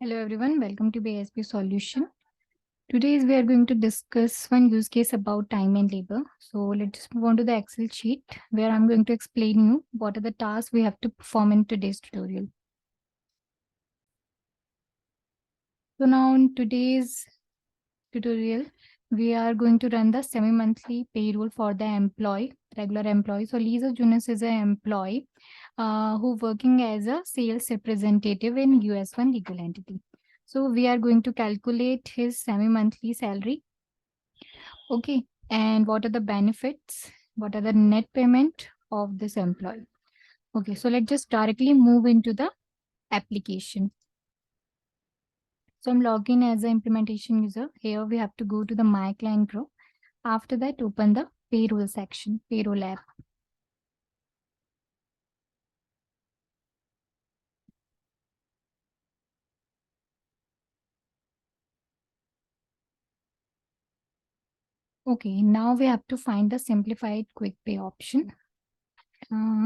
Hello everyone, welcome to BISP solution. Today we are going to discuss one use case about time and labor. So let's move on to the Excel sheet where I'm going to explain you what are the tasks we have to perform in today's tutorial. So now in today's tutorial, we are going to run the semi-monthly payroll for the regular employee. So Lisa Jonas is an employee who working as a sales representative in US1 legal entity. So we are going to calculate his semi-monthly salary. Okay. And what are the benefits? What are the net payment of this employee? Okay. So let's just directly move into the application. So I'm logged in as an implementation user. Here we have to go to the My Client Pro. After that, open the payroll section, payroll app. Okay, now we have to find the simplified quick pay option.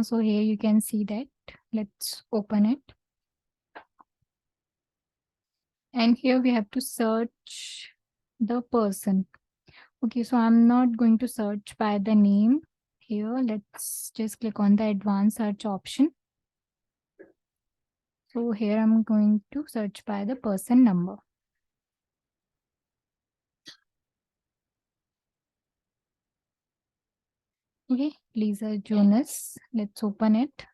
So here you can see that. Let's open it. And here we have to search the person. Okay, so I'm not going to search by the name here. Let's just click on the advanced search option. So here I'm going to search by the person number. Okay, Lisa Jonas. Let's open it.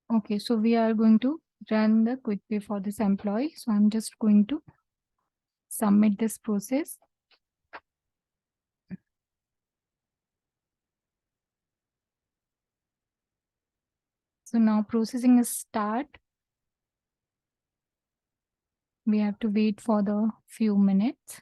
Okay, so we are going to run the quick pay for this employee. So I'm just going to submit this process. So now processing is start. We have to wait for the few minutes.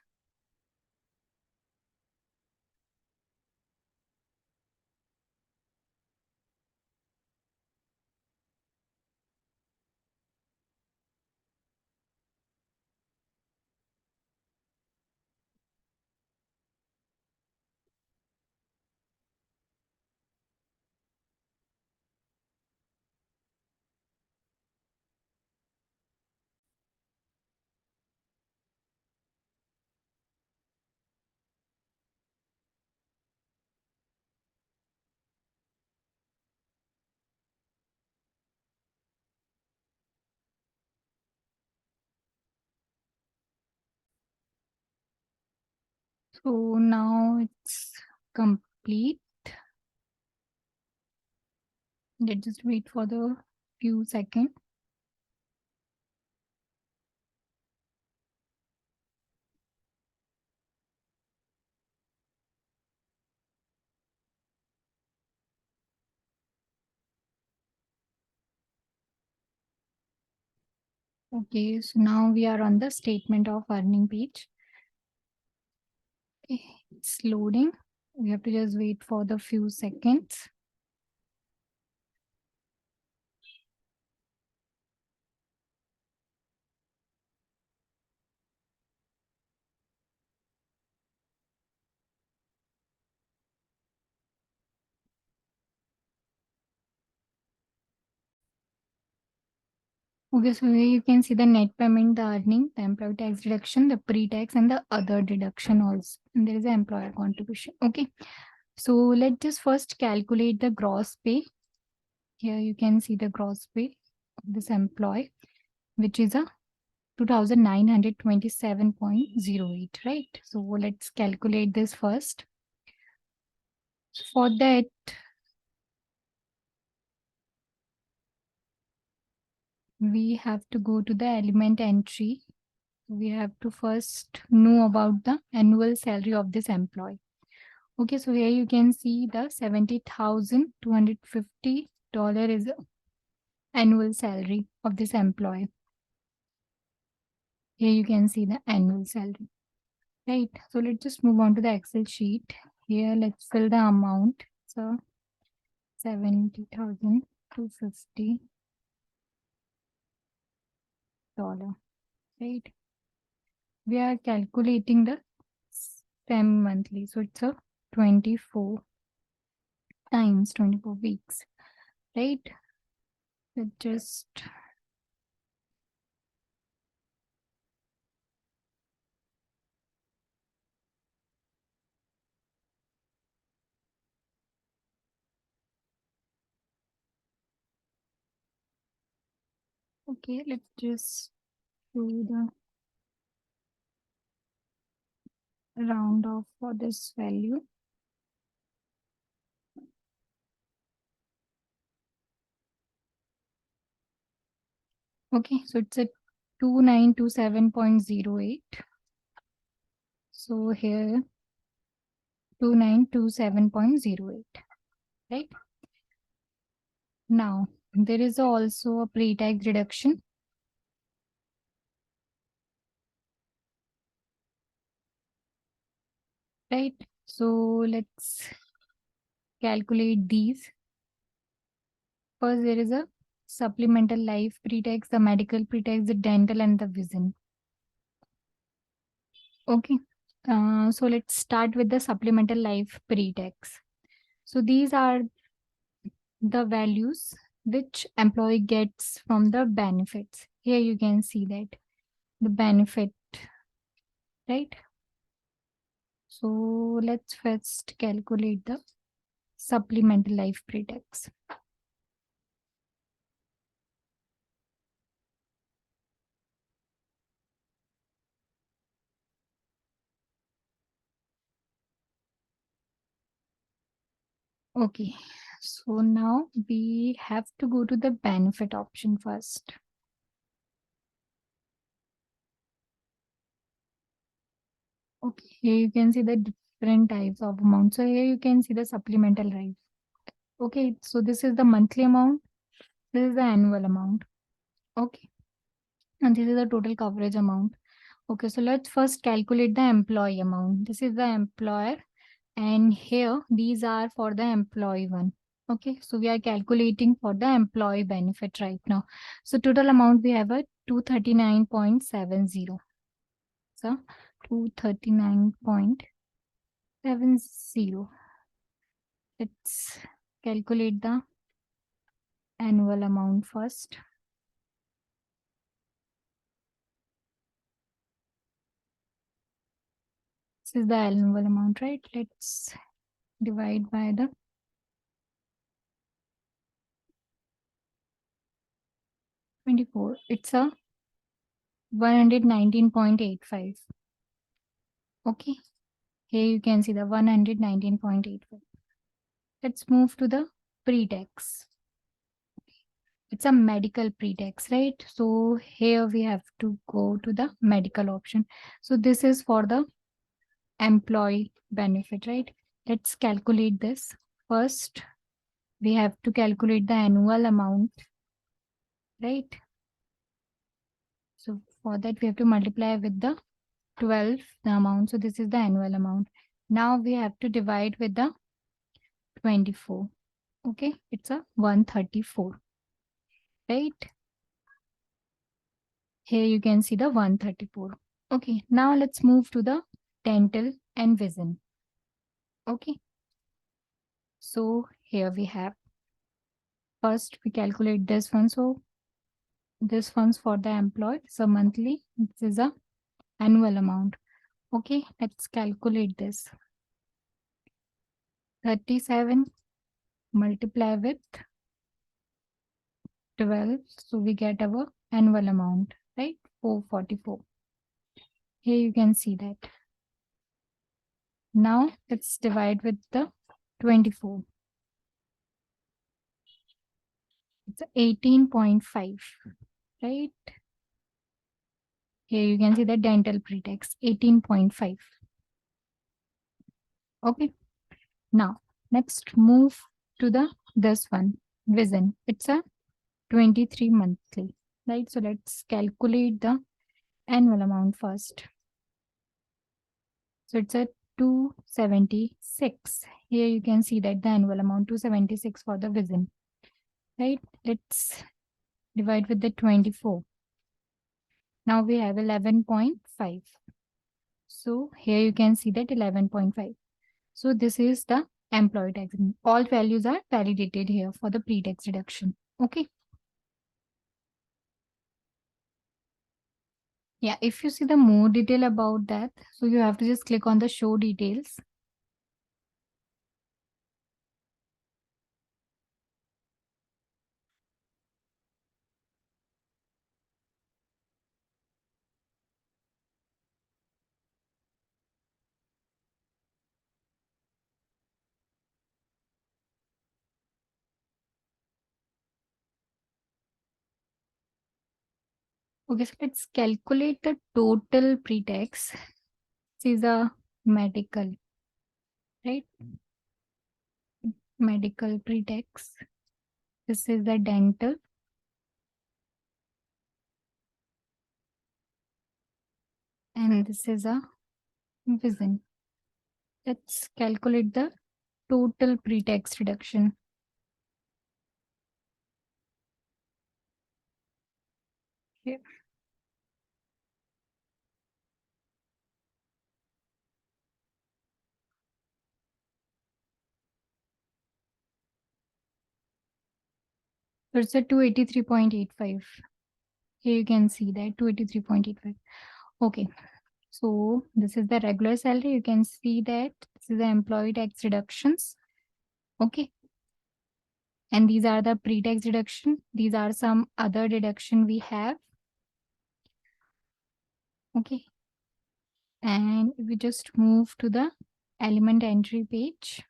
So now it's complete. Let's just wait for the few seconds. Okay, so now we are on the statement of earning page. Okay, it's loading. We have to just wait for the few seconds. Okay, so here you can see the net payment, the earning, the employee tax deduction, the pre-tax, and the other deduction also. And there is an employer contribution. Okay, so let's just first calculate the gross pay. Here you can see the gross pay of this employee, which is a 2,927.08, right? So let's calculate this first. For that, we have to go to the element entry. We have to first know about the annual salary of this employee. Okay, so here you can see the $70,250 is the annual salary of this employee. Here you can see the annual salary, right? So let's just move on to the Excel sheet. Here, let's fill the amount. So $70,250, right? We are calculating the semi-monthly, so it's a 24 times 24 weeks, right? It just okay, let's just do the round off for this value. Okay, so it's a 2927.08. So here 2927.08, right? Now there is also a pre-tax deduction. Right, so let's calculate these. First, there is a supplemental life pre-tax, the medical pre-tax, the dental, and the vision. Okay, so let's start with the supplemental life pre-tax. So these are the values which employee gets from the benefits. Here you can see that the benefit, right? So let's first calculate the supplemental life pre-tax. Okay, so now we have to go to the benefit option first. Okay, here you can see the different types of amount. So here you can see the supplemental life. Okay, so this is the monthly amount. This is the annual amount. Okay, and this is the total coverage amount. Okay, so let's first calculate the employee amount. This is the employer, and here these are for the employee one. Okay, so we are calculating for the employee benefit right now. So total amount we have a 239.70. So 239.70. Let's calculate the annual amount first. This is the annual amount, right? Let's divide by the 24. It's a 119.85. Okay. Here you can see the 119.85. Let's move to the pre-tax. It's a medical pre-tax, right? So here we have to go to the medical option. So this is for the employee benefit, right? Let's calculate this. First, we have to calculate the annual amount, right? So for that, we have to multiply with the 12, the amount. So this is the annual amount. Now we have to divide with the 24. Okay, it's a 134, right? Here you can see the 134. Okay, now let's move to the dental and vision. Okay, so here we have, first we calculate this one. So this one's for the employee, so monthly, this is a annual amount. Okay, let's calculate this. 37 multiply with 12, so we get our annual amount, right? 444. Here you can see that. Now let's divide with the 24. It's 18.5, right? Here you can see the dental pre-tax, 18.5. Okay. Now next move to the this one, vision. It's a 23 monthly, right? So let's calculate the annual amount first. So it's a 276. Here you can see that the annual amount 276 for the vision, right? Let's divide with the 24. Now we have 11.5. So here you can see that 11.5. So this is the employee tax. All values are validated here for the pre-tax deduction. Okay. Yeah, if you see the more detail about that, so you have to just click on the show details. Okay, so let's calculate the total pre-tax. This is a medical, right? Medical pre-tax. This is the dental. And this is a vision. Let's calculate the total pre-tax reduction. Here. So it's a 283.85. Here you can see that 283.85. Okay. So this is the regular salary. You can see that this is the employee tax reductions. Okay. And these are the pre-tax deduction. These are some other deduction we have. Okay. And we just move to the element entry page.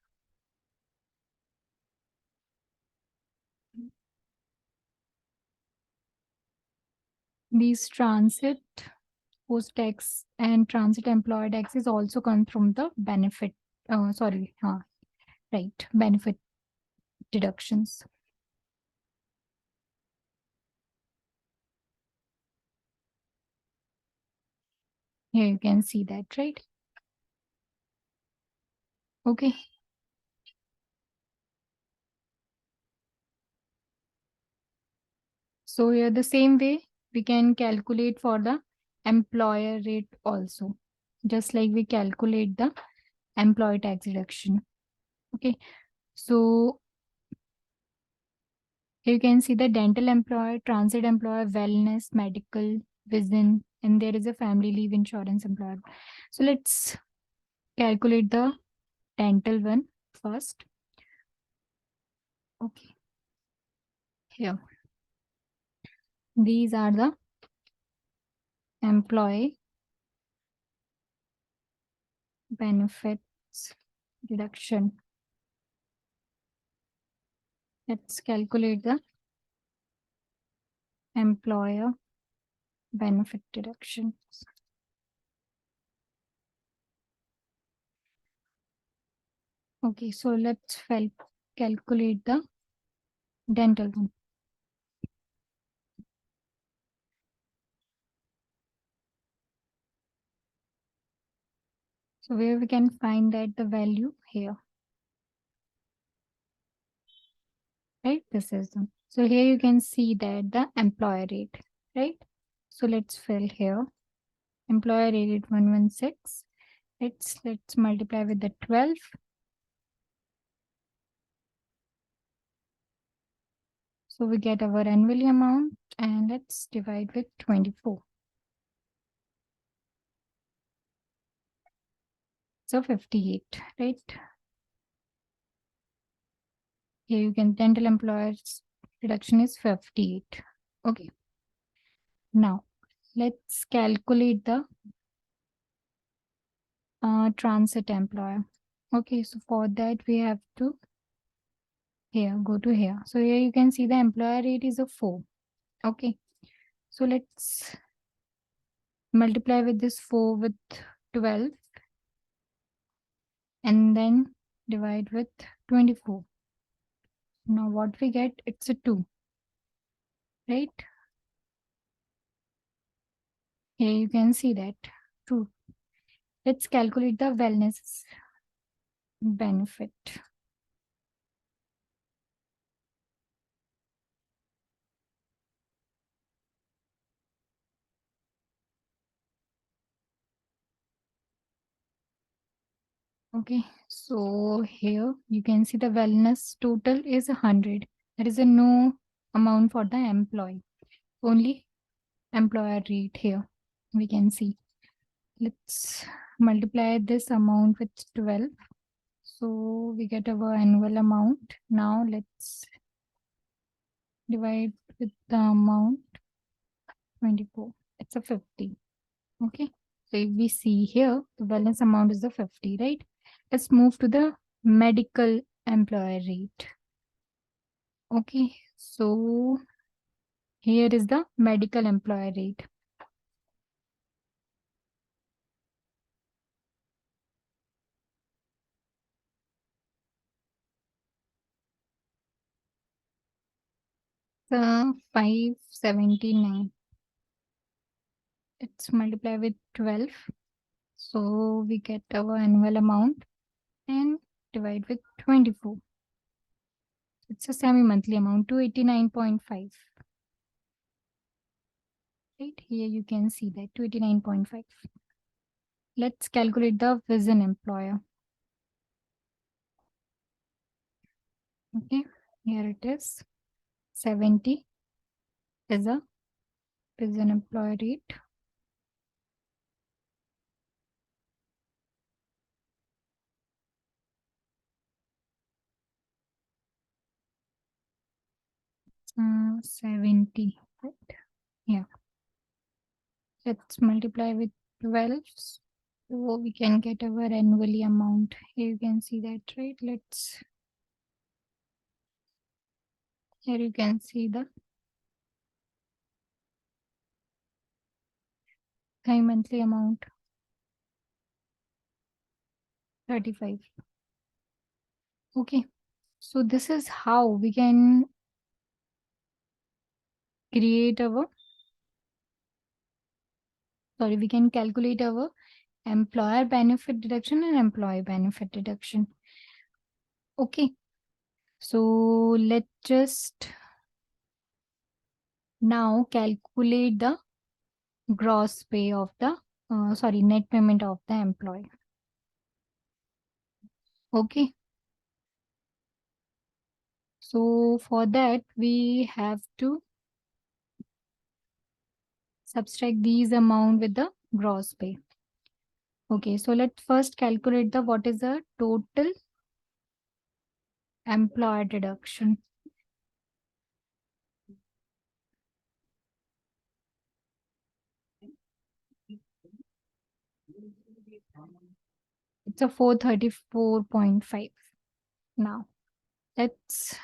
These transit post-tax and transit employer taxes also come from the benefit. Right, benefit deductions. Here you can see that, right? Okay. So here the same way we can calculate for the employer rate also, just like we calculate the employee tax deduction. Okay. So you can see the dental employer, transit employer, wellness, medical, vision, and there is a family leave insurance employer. So let's calculate the dental one first. Okay. Here. These are the employee benefits deduction. Let's calculate the employer benefit deductions. Okay, so let's calculate the dental one. So where we can find that the value here. Right, this is the. So here you can see that the employer rate, right? So let's fill here. Employer rate at 116. Let's multiply with the 12. So we get our annual amount and let's divide with 24. So 58, right? Here you can dental employers reduction is 58. Okay. Now let's calculate the transit employer. Okay, so for that we have to go to here. So here you can see the employer rate is a 4. Okay. So let's multiply with this 4 with 12 and then divide with 24. Now what we get, it's a 2, right? Here you can see that 2. Let's calculate the wellness benefit. Okay, so here you can see the wellness total is 100. There is a no amount for the employee, only employer rate here we can see. Let's multiply this amount with 12. So we get our annual amount. Now let's divide with the amount 24. It's a 50. Okay. So if we see here, the balance amount is the 50, right? Let's move to the medical employer rate. Okay. So here is the medical employer rate. The 579. Let's multiply with 12. So we get our annual amount and divide with 24. It's a semi-monthly amount, 289.5. Right here you can see that 289.5. Let's calculate the vision employer. Okay, here it is. 70 is a vision employer rate. Uh, 70, right? Yeah. Let's multiply with 12. So we can get our annually amount. Here you can see that, right? Here you can see the monthly amount, 35. Okay. So this is how we can create our, we can calculate our employer benefit deduction and employee benefit deduction. Okay. So let's just now calculate the gross pay of the, net payment of the employee. Okay. So for that, we have to subtract these amount with the gross pay. Okay, so let's first calculate the what is the total employer deduction. It's a 434.5. Now let's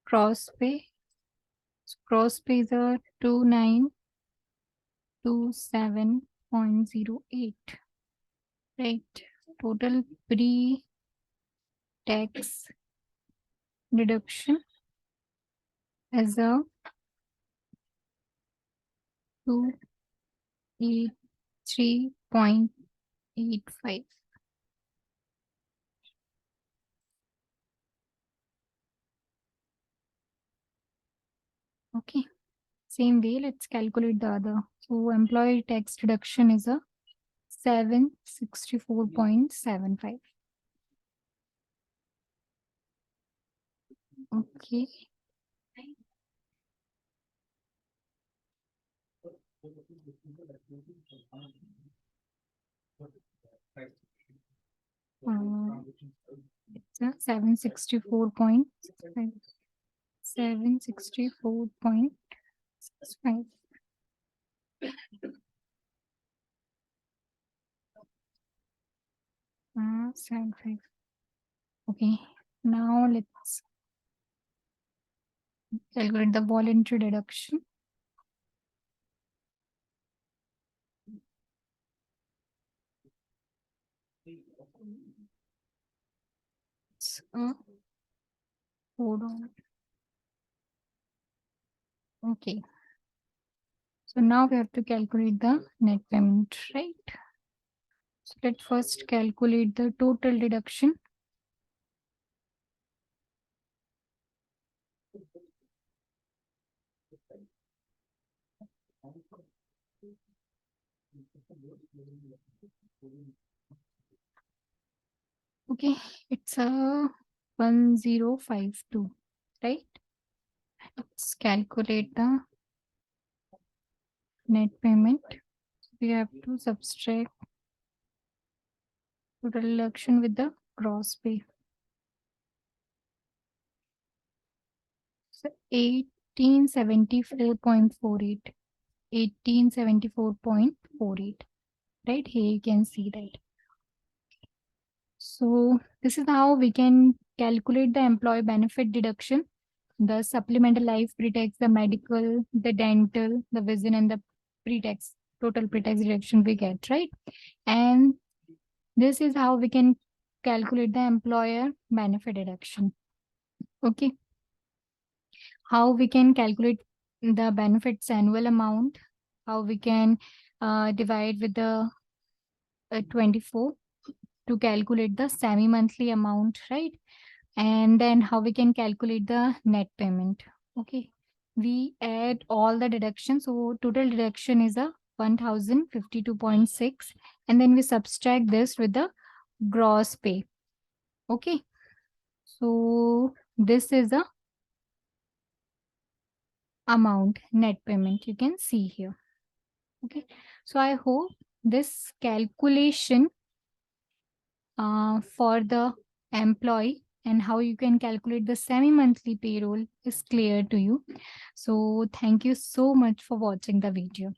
cross pay. Cross pay is a 2927.08. Right. Total pre-tax deduction as a 283.85. Okay. Same way, let's calculate the other. So employee tax deduction is a 764.75. Okay. It's a 764.65. 764.65. 75. Okay. Now let's calculate the voluntary deduction. Hold on. Okay. So now we have to calculate the net payment, right? So let's first calculate the total deduction. Okay, it's a 1052, right? Let's calculate the net payment. We have to subtract total deduction with the gross pay. So 1874.48. 1874.48. Right here you can see that. So this is how we can calculate the employee benefit deduction. The supplemental life pre-tax, the medical, the dental, the vision, and the pre-tax, total pre-tax deduction we get, right? And this is how we can calculate the employer benefit deduction. Okay. How we can calculate the benefits annual amount, how we can divide with the 24 to calculate the semi-monthly amount, right? And then how we can calculate the net payment. Okay, we add all the deductions, so total deduction is a 1052.6, and then we subtract this with the gross pay. Okay, so this is the amount net payment you can see here. Okay, so I hope this calculation for the employee and how you can calculate the semi-monthly payroll is clear to you. So thank you so much for watching the video.